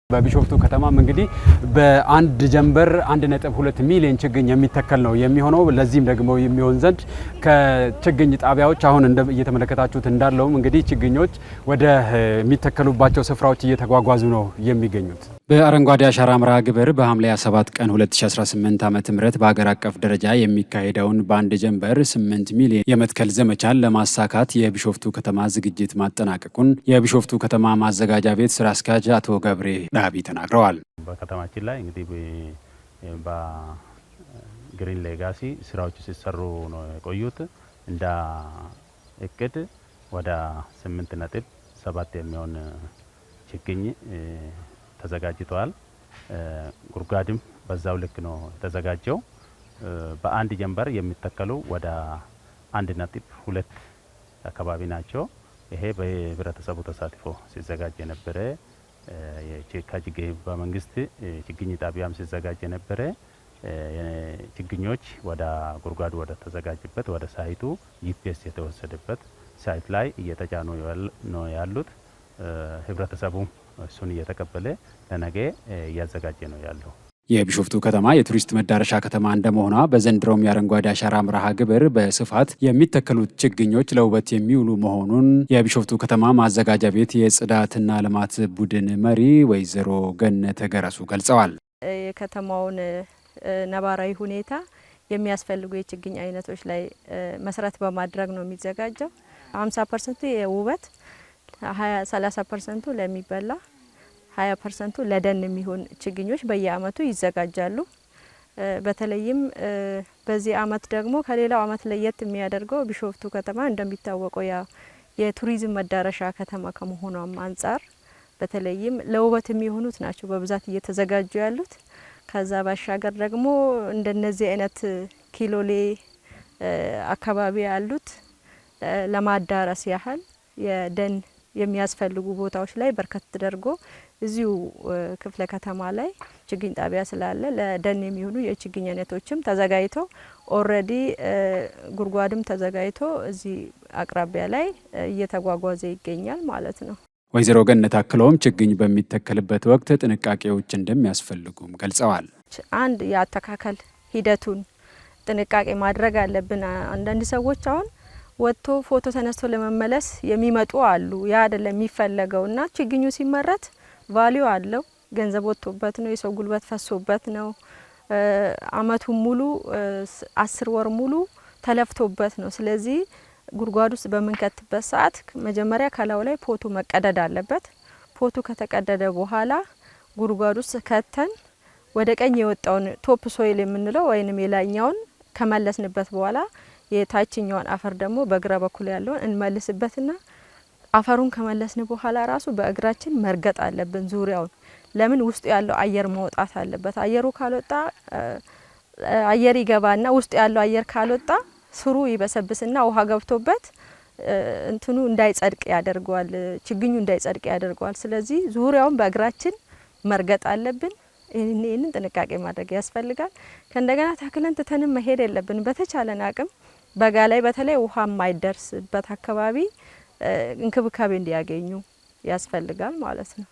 በቢሾፍቱ ከተማም እንግዲህ በአንድ ጀንበር 1.2 ሚሊዮን ችግኝ የሚተከል ነው የሚሆነው። ለዚህም ደግሞ የሚሆን ዘንድ ከችግኝ ጣቢያዎች አሁን እየተመለከታችሁት እንዳለውም እንግዲህ ችግኞች ወደ የሚተከሉባቸው ስፍራዎች እየተጓጓዙ ነው የሚገኙት። በአረንጓዴ አሻራ መርሃ ግብር በሐምሌ 7 ቀን 2018 ዓ.ም በአገር አቀፍ ደረጃ የሚካሄደውን በአንድ ጀንበር 8 ሚሊዮን የመትከል ዘመቻን ለማሳካት የቢሾፍቱ ከተማ ዝግጅት ማጠናቀቁን የቢሾፍቱ ከተማ ማዘጋጃ ቤት ስራ አስኪያጅ አቶ ገብሬ ዳቢ ተናግረዋል። በከተማችን ላይ እንግዲህ በግሪን ሌጋሲ ስራዎች ሲሰሩ ነው የቆዩት። እንደ እቅድ ወደ 8.7 የሚሆን ችግኝ ተዘጋጅቷል። ጉርጓድም በዛው ልክ ነው የተዘጋጀው። በአንድ ጀንበር የሚተከሉ ወደ 1.2 አካባቢ ናቸው። ይሄ በህብረተሰቡ ተሳትፎ ሲዘጋጅ የነበረ በመንግስት ችግኝ ጣቢያም ሲዘጋጅ የነበረ ችግኞች ወደ ጉርጓዱ ወደ ተዘጋጀበት ወደ ሳይቱ ጂፒኤስ የተወሰደበት ሳይት ላይ እየተጫኑ ነው ያሉት። ህብረተሰቡ እሱን እየተቀበለ ለነገ እያዘጋጀ ነው ያለው። የቢሾፍቱ ከተማ የቱሪስት መዳረሻ ከተማ እንደመሆኗ በዘንድሮም የአረንጓዴ አሻራ መርሃ ግብር በስፋት የሚተከሉት ችግኞች ለውበት የሚውሉ መሆኑን የቢሾፍቱ ከተማ ማዘጋጃ ቤት የጽዳትና ልማት ቡድን መሪ ወይዘሮ ገነተ ገረሱ ገልጸዋል። የከተማውን ነባራዊ ሁኔታ የሚያስፈልጉ የችግኝ አይነቶች ላይ መሰረት በማድረግ ነው የሚዘጋጀው። 50% የውበት 30% ለሚበላ 20% ለደን የሚሆን ችግኞች በየአመቱ ይዘጋጃሉ። በተለይም በዚህ አመት ደግሞ ከሌላው አመት ለየት የሚያደርገው ቢሾፍቱ ከተማ እንደሚታወቀው የቱሪዝም መዳረሻ ከተማ ከመሆኗም አንጻር በተለይም ለውበት የሚሆኑት ናቸው በብዛት እየተዘጋጁ ያሉት። ከዛ ባሻገር ደግሞ እንደነዚህ አይነት ኪሎሌ አካባቢ ያሉት ለማዳረስ ያህል የደን የሚያስፈልጉ ቦታዎች ላይ በርከት ተደርጎ እዚሁ ክፍለ ከተማ ላይ ችግኝ ጣቢያ ስላለ ለደን የሚሆኑ የችግኝ አይነቶችም ተዘጋጅቶ ኦሬዲ ጉርጓድም ተዘጋጅቶ እዚህ አቅራቢያ ላይ እየተጓጓዘ ይገኛል ማለት ነው። ወይዘሮ ገነት አክለውም ችግኝ በሚተከልበት ወቅት ጥንቃቄዎች እንደሚያስፈልጉም ገልጸዋል። አንድ የአተካከል ሂደቱን ጥንቃቄ ማድረግ አለብን። አንዳንድ ሰዎች አሁን ወጥቶ ፎቶ ተነስቶ ለመመለስ የሚመጡ አሉ። ያ አይደለም የሚፈለገውና ችግኙ ሲመረት ቫልዩ አለው። ገንዘብ ወጥቶበት ነው፣ የሰው ጉልበት ፈሶበት ነው፣ አመቱን ሙሉ 10 ወር ሙሉ ተለፍቶበት ነው። ስለዚህ ጉርጓድ ውስጥ በምንከትበት ሰዓት መጀመሪያ ከላዩ ላይ ፖቱ መቀደድ አለበት። ፖቱ ከተቀደደ በኋላ ጉርጓድ ውስጥ ከተን ወደ ቀኝ የወጣውን ቶፕ ሶይል የምንለው ወይንም የላይኛውን ከመለስንበት በኋላ የታችኛውን አፈር ደግሞ በግራ በኩል ያለውን እንመልስበትና አፈሩን ከመለስን በኋላ ራሱ በእግራችን መርገጥ አለብን ዙሪያውን። ለምን ውስጡ ያለው አየር መውጣት አለበት። አየሩ ካልወጣ አየር ይገባና ውስጡ ያለው አየር ካልወጣ ስሩ ይበሰብስና ውሃ ገብቶበት እንትኑ እንዳይጸድቅ ያደርገዋል፣ ችግኙ እንዳይጸድቅ ያደርገዋል። ስለዚህ ዙሪያውን በእግራችን መርገጥ አለብን። ይህንን ጥንቃቄ ማድረግ ያስፈልጋል። ከእንደገና ተክለን ትተንም መሄድ የለብን። በተቻለን አቅም በጋ ላይ በተለይ ውሃ የማይደርስበት አካባቢ እንክብካቤ እንዲያገኙ ያስፈልጋል ማለት ነው።